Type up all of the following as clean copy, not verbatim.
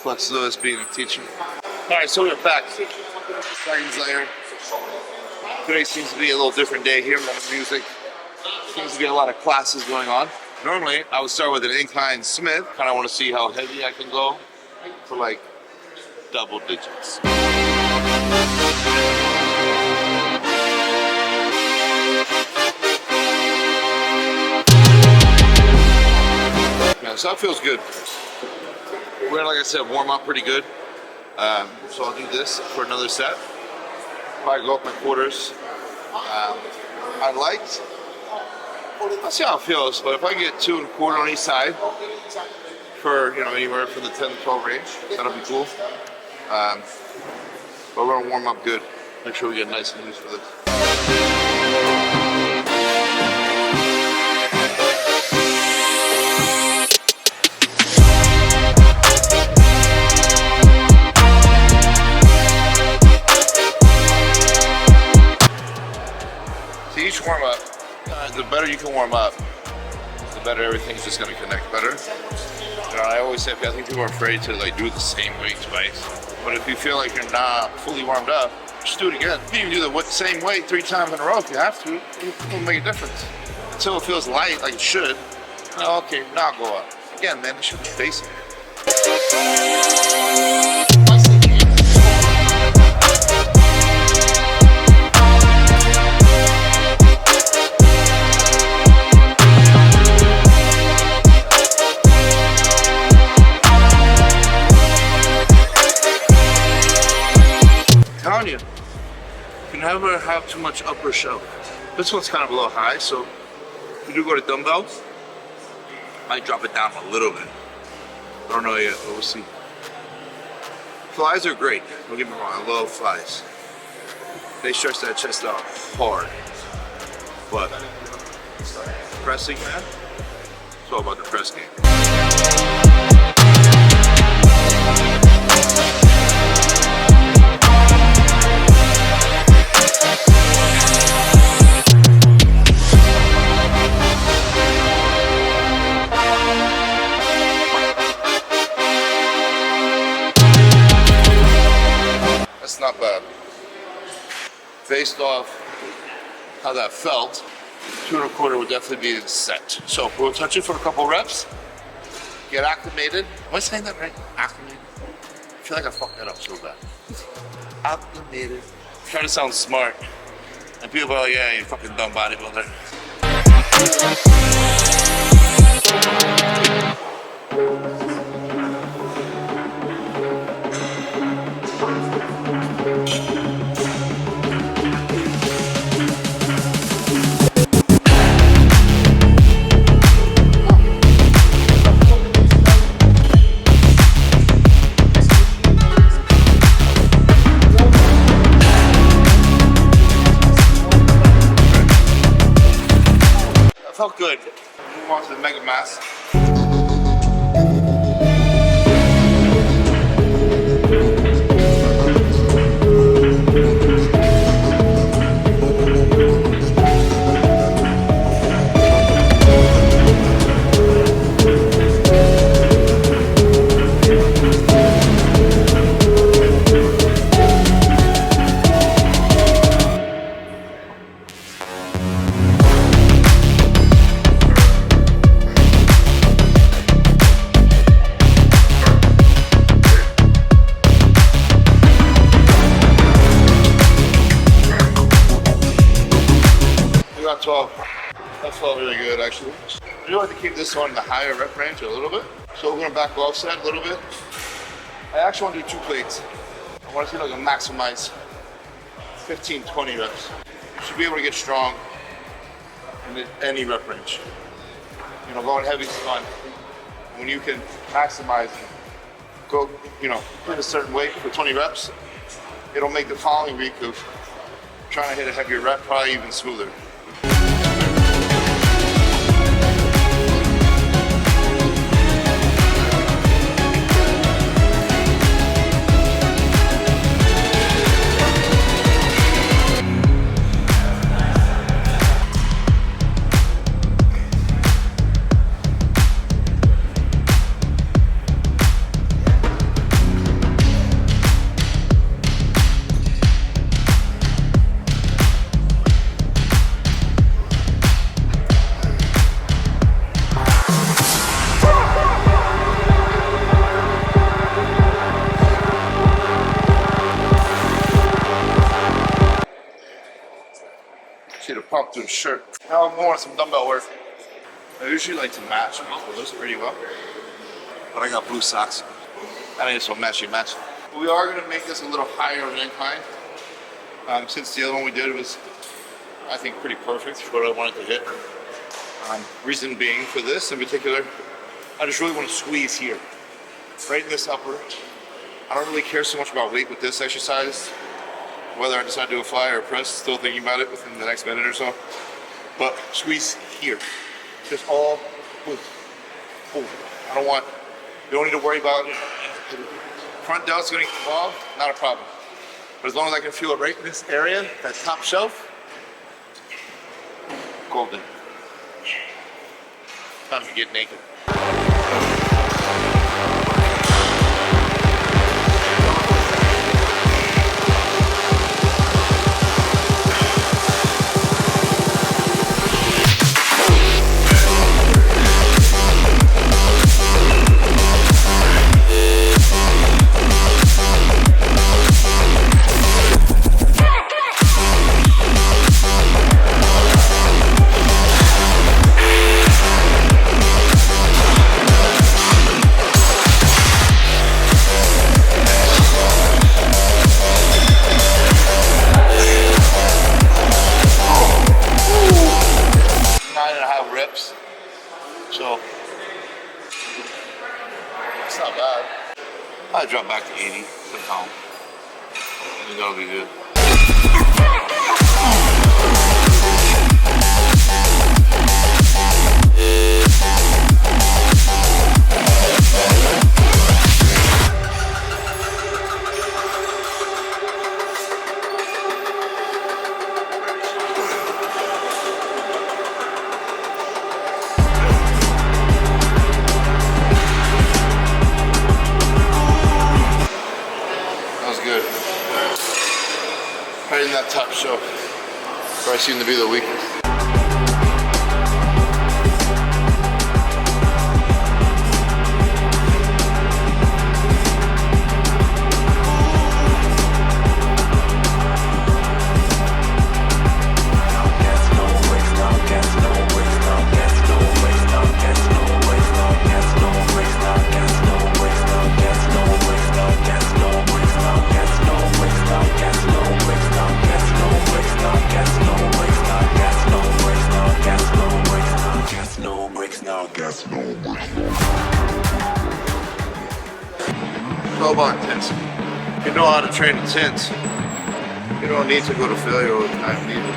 Flex Lewis being a teacher. Alright, so we're back. Seconds later. Today seems to be a little different day here. A lot of music. Seems to be a lot of classes going on. Normally, I would start with an incline Smith. Kind of want to see how heavy I can go for like double digits. Yeah, so that feels good. We're gonna, like I said, warm up pretty good. So I'll do this for another set. Probably go up my quarters. Let's see how it feels, but if I get 2 1/4 on each side for, you know, anywhere from the 10 to 12 range, that'll be cool. But we're gonna warm up good. Make sure we get nice and loose for this. See, each warm up, the better you can warm up, the better everything's just gonna connect better. You know, I always say, I think people are afraid to like do the same weight twice. But if you feel like you're not fully warmed up, just do it again. You can even do the same weight 3 times in a row if you have to. It'll make a difference. Until it feels light, like it should. Oh, okay, now I'll go up. Again, man, it should be basic. You can never have too much upper shelf. This one's kind of a little high, so if you do go to dumbbells, I might drop it down a little bit. I don't know yet, but we'll see. Flies are great, don't get me wrong, I love flies. They stretch that chest out hard. But pressing, man, it's all about the press game. That's not bad. Based off how that felt, 2 1/4 would definitely be the set. So we'll touch it for a couple reps. Get acclimated. Am I saying that right? Acclimated. I feel like I fucked that up so bad. Acclimated. I'm trying to sound smart. And people are like, yeah, you fucking dumb bodybuilder. Felt good. Move on to the mega mass. About 12. That felt really good, actually. I do like to keep this one in the higher rep range a little bit. So we're gonna back off set a little bit. I actually want to do 2 plates. I want to see if I can maximize 15, 20 reps. You should be able to get strong in any rep range. You know, going heavy is fun. When you can maximize, go, you know, hit a certain weight for 20 reps, it'll make the following week of trying to hit a heavier rep probably even smoother. pump through the shirt. Now I'm more on some dumbbell work. I usually like to match my clothes pretty well, but I got blue socks. I need some matchy. We are going to make this a little higher of an incline. Since the other one we did was, I think, pretty perfect for what I wanted to hit. Reason being for this in particular, I just really want to squeeze here, right in this upper. I don't really care so much about weight with this exercise. Whether I decide to do a fly or a press, still thinking about it within the next minute or so. But squeeze here. Just all move. I don't want, you don't need to worry about it. Front delt's going to get involved, not a problem. But as long as I can feel it right in this area, that top shelf, golden. Time to get naked. So it's not bad. I drop back to 80 somehow. I think that'll be good. Right in that top shelf, where I seem to be the weakest. It's all about intensity. If you know how to train intense, you don't need to go to failure all the time neither.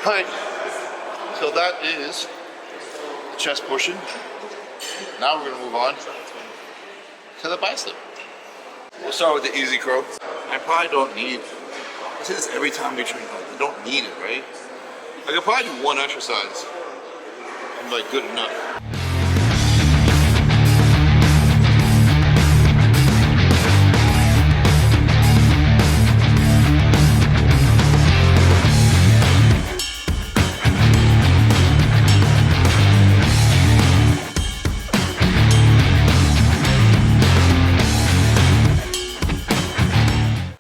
Alright, so that is the chest portion. Now we're going to move on to the bicep. We'll start with the easy curl. I probably don't need, I say this every time we train, I don't need it, right? I could probably do one exercise. I'm like good enough.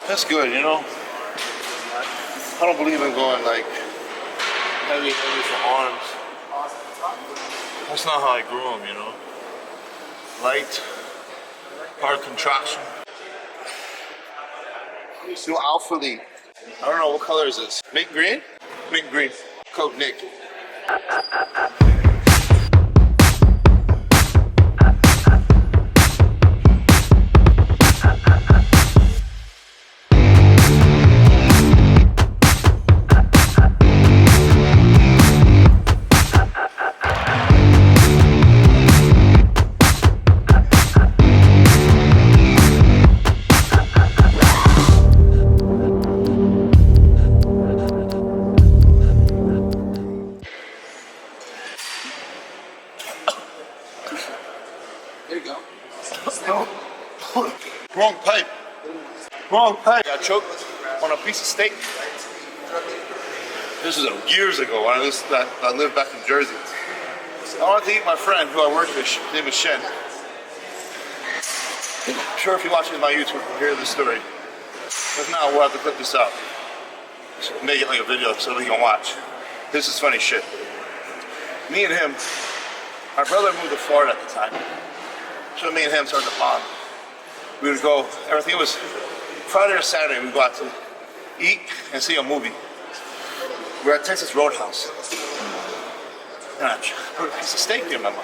That's good, you know? I don't believe in going like heavy for arms. That's not how I grew them, you know? Light, hard contraction. Do ALPHALETE. I don't know, what color is this? Mint green? Mint green. Code Nick. Wrong pipe. Wrong pipe. I choked on a piece of steak. This is years ago when I lived back in Jersey. I wanted to eat my friend who I work with. His name is Shen. I'm sure if you're watching my YouTube, you'll hear this story. If not, we'll have to clip this out. Just make it like a video so we can watch. This is funny shit. Me and him, my brother moved to Florida at the time. So me and him started to bond. We would go, everything was Friday or Saturday, we'd go out to eat and see a movie. We're at Texas Roadhouse. And I put a piece of steak there, my mom.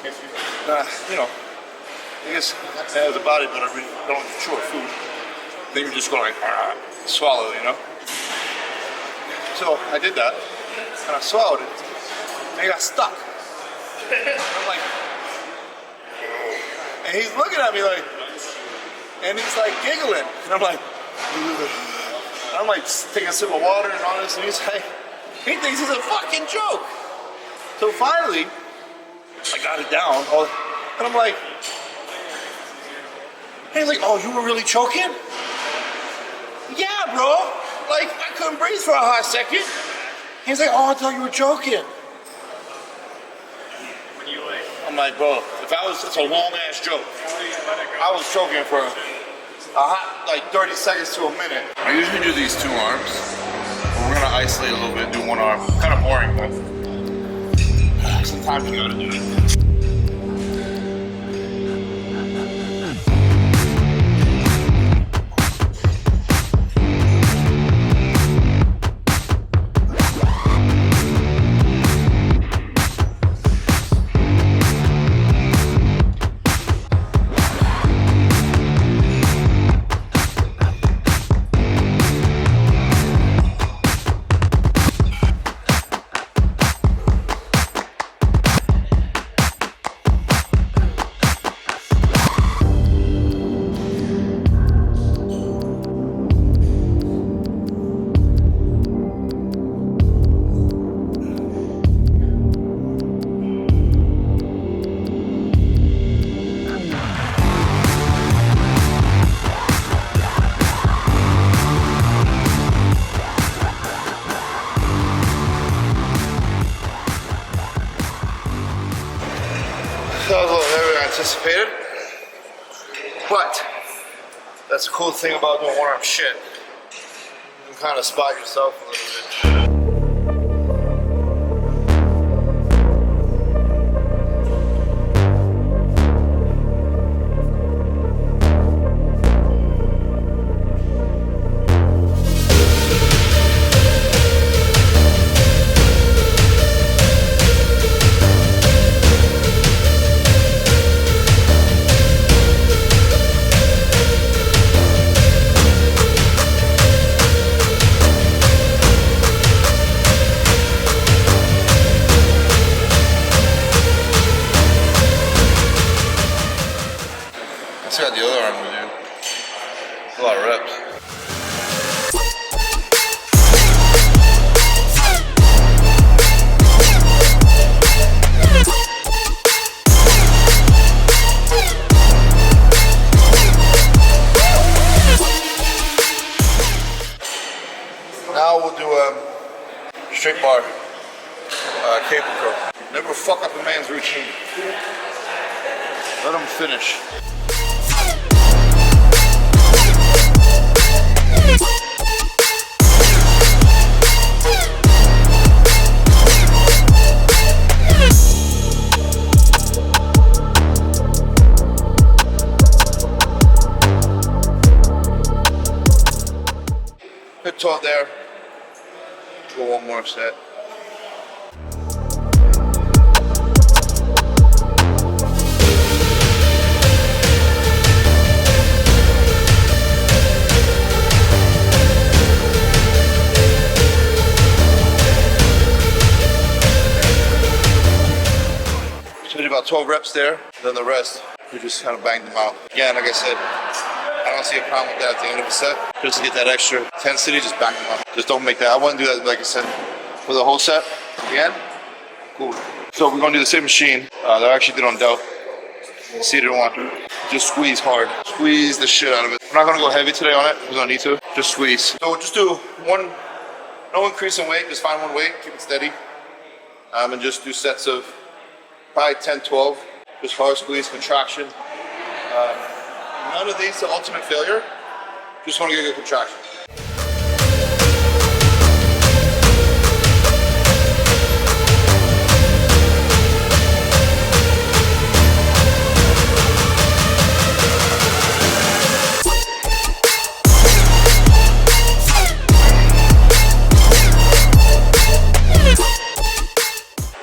You know, I guess as a bodybuilder, we don't chew our food. Then you just go like, swallow, you know? So I did that, and I swallowed it, and it got stuck. And I'm like, and he's looking at me like, and he's like giggling, and I'm like, taking a sip of water and all this, and he's like, he thinks it's a fucking joke. So finally, I got it down, and I'm like, and he's like, oh, you were really choking? Yeah, bro. Like, I couldn't breathe for a hot second. He's like, oh, I thought you were joking. I'm like, bro, it's a long ass joke. I was choking for a hot, like 30 seconds to a minute. I usually do these two arms. But we're gonna isolate a little bit, do one arm. Kind of boring, but sometimes you gotta do it. That was a little heavier than anticipated, but that's the cool thing about doing one arm shit. You can kind of spot yourself a little bit. I got the other arm to do. A lot of reps. Now we'll do a straight bar, cable curl. Never fuck up a man's routine. Let him finish. Good talk there. Go one more set. So we did about 12 reps there, then the rest, we just kind of banged them out. Again, like I said, I don't see a problem with that at the end of the set. Just to get that extra intensity, just bang them up. Just don't make that. I wouldn't do that, like I said, for the whole set. Again, cool. So we're gonna do the same machine that I actually did on Dell. Seated one. Just squeeze hard. Squeeze the shit out of it. I'm not gonna go heavy today on it. We don't need to. Just squeeze. So we'll just do one, no increase in weight. Just find one weight, keep it steady. And just do sets of probably 10, 12, just hard squeeze, contraction. None of these to ultimate failure. Just want to get a good contraction.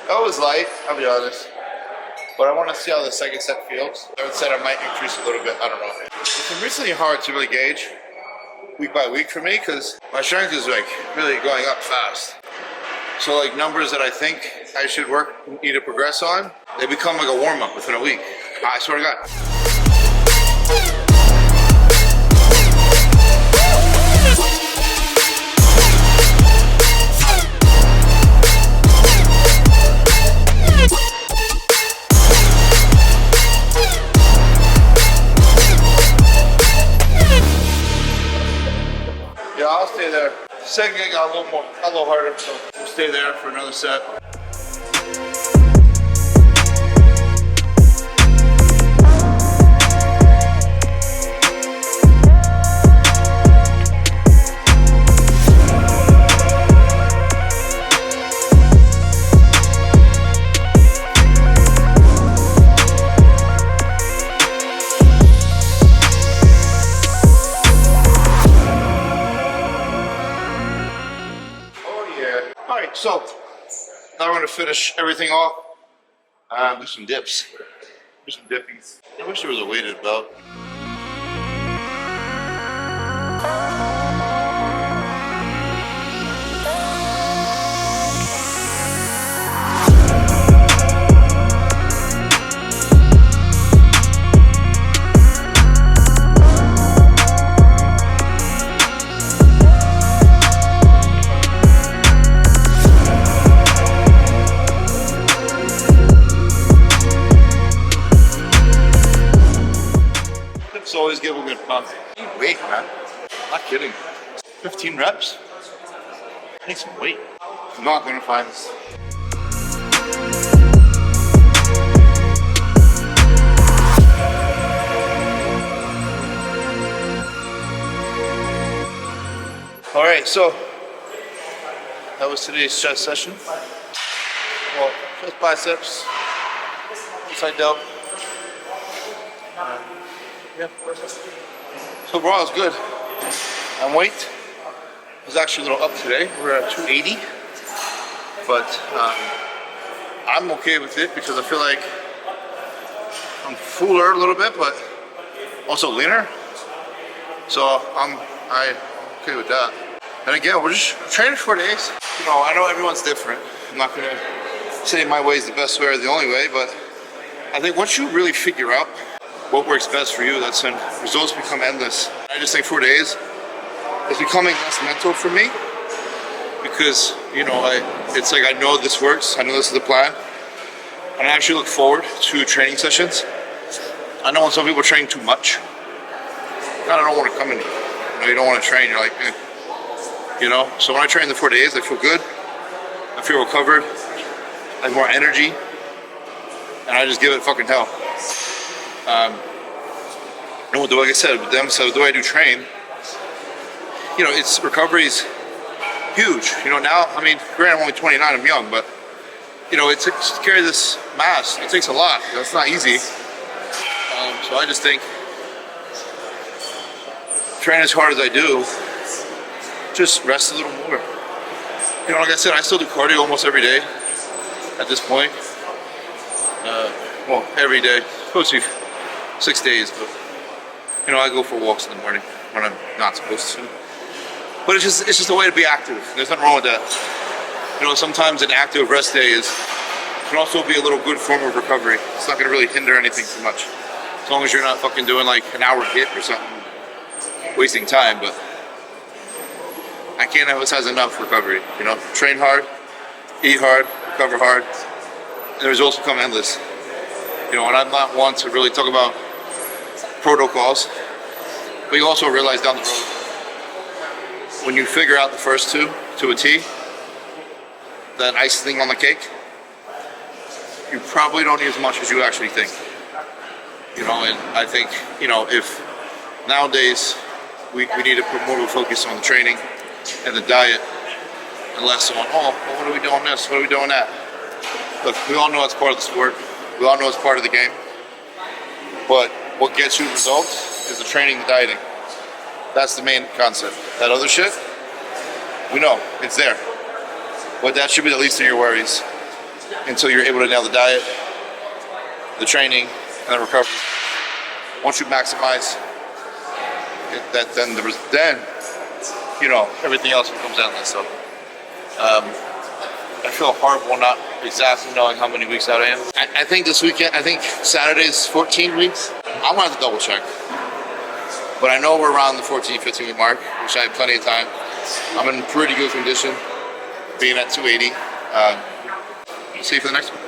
That was light, I'll be honest. But I want to see how the second set feels. Third set I might increase a little bit, I don't know. It's been recently hard to really gauge week by week for me because my strength is like really going up fast. So like numbers that I think I should need to progress on, they become like a warm up within a week. I swear to God. Yeah, I'll stay there. Second gig got a little harder, so we'll stay there for another set. Alright, so now we're going to finish everything off. Do some dips. Do some dippies. I wish there was a weighted belt. Always give a good pump. Weight, man. I'm not kidding. 15 reps. I need some weight. I'm not gonna find this. All right, so that was today's chest session. Well, chest biceps, side delt. Yeah. So overall, it's good. And weight was actually a little up today. We're at 280, but I'm okay with it because I feel like I'm fuller a little bit, but also leaner. So I'm okay with that. And again, we're just training for 4 days. You know, I know everyone's different. I'm not gonna say my way is the best way or the only way, but I think once you really figure out what works best for you, that's when results become endless. I just think 4 days is becoming less mental for me because, you know, it's like I know this works, I know this is the plan, and I actually look forward to training sessions. I know when some people train too much, God, I don't want to come in here. You know, you don't want to train, you're like, eh. You know? So when I train the 4 days, I feel good, I feel recovered, I have more energy, and I just give it fucking hell. And like I said, with them, so the way I do train, you know, it's recovery's huge. You know, now, I mean, granted, I'm only 29, I'm young, but, you know, to carry this mass, it takes a lot. That's not easy. So I just think, train as hard as I do, just rest a little more. You know, like I said, I still do cardio almost every day at this point. Well, every day, supposed to be 6 days, but you know, I go for walks in the morning when I'm not supposed to. But it's just a way to be active. There's nothing wrong with that. You know, sometimes an active rest day can also be a little good form of recovery. It's not gonna really hinder anything too much. As long as you're not fucking doing like an hour hit or something, wasting time, but I can't emphasize enough recovery. You know, train hard, eat hard, recover hard, and the results become endless. You know, and I'm not one to really talk about protocols, but you also realize down the road, when you figure out the first two to a T, that icing on the cake, you probably don't need as much as you actually think. You know, and I think, you know, if nowadays we need to put more of a focus on the training and the diet and less on, oh, well, what are we doing this? What are we doing that? Look, we all know it's part of the sport. We all know it's part of the game. But what gets you results is the training, the dieting. That's the main concept. That other shit, we know, it's there. But that should be the least of your worries until you're able to nail the diet, the training, and the recovery. Once you maximize that, then you know, everything else comes down to that stuff. I feel horrible not exactly knowing how many weeks out I am. I think this weekend, I think Saturday's 14 weeks. I'm gonna have to double check. But I know we're around the 14, 15 week mark, which I have plenty of time. I'm in pretty good condition, being at 280. See you for the next one.